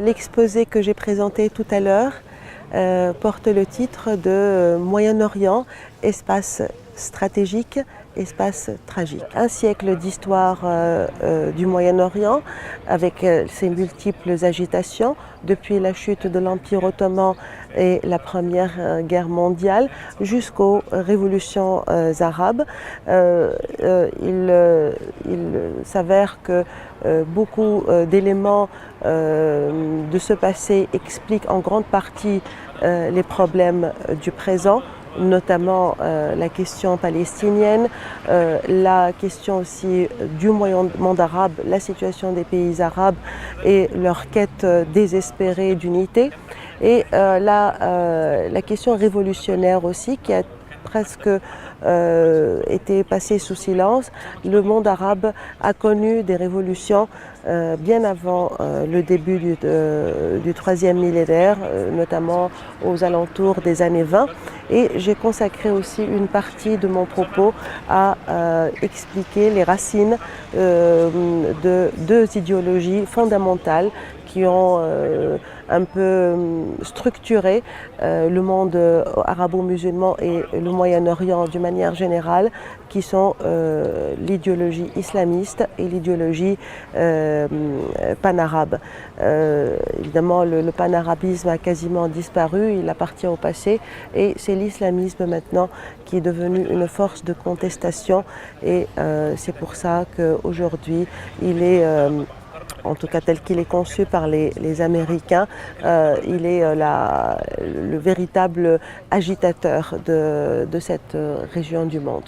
L'exposé que j'ai présenté tout à l'heure porte le titre de Moyen-Orient, espace stratégique, espace tragique. Un siècle d'histoire du Moyen-Orient avec ses multiples agitations depuis la chute de l'Empire ottoman et la Première Guerre mondiale jusqu'aux révolutions arabes. Il s'avère que beaucoup d'éléments de ce passé expliquent en grande partie les problèmes du présent, notamment la question palestinienne, la question aussi du monde arabe, la situation des pays arabes et leur quête désespérée d'unité, et la question révolutionnaire aussi qui a presque été passée sous silence. Le monde arabe a connu des révolutions bien avant le début du troisième millénaire, notamment aux alentours des années 20. Et j'ai consacré aussi une partie de mon propos à expliquer les racines de deux idéologies fondamentales qui ont un peu structuré le monde arabo-musulman et le Moyen-Orient d'une manière générale, qui sont l'idéologie islamiste et l'idéologie panarabe. Évidemment, le panarabisme a quasiment disparu, il appartient au passé, et c'est l'islamisme maintenant qui est devenu une force de contestation, et c'est pour ça qu'aujourd'hui il est en tout cas tel qu'il est conçu par les Américains, il est le véritable agitateur de cette région du monde.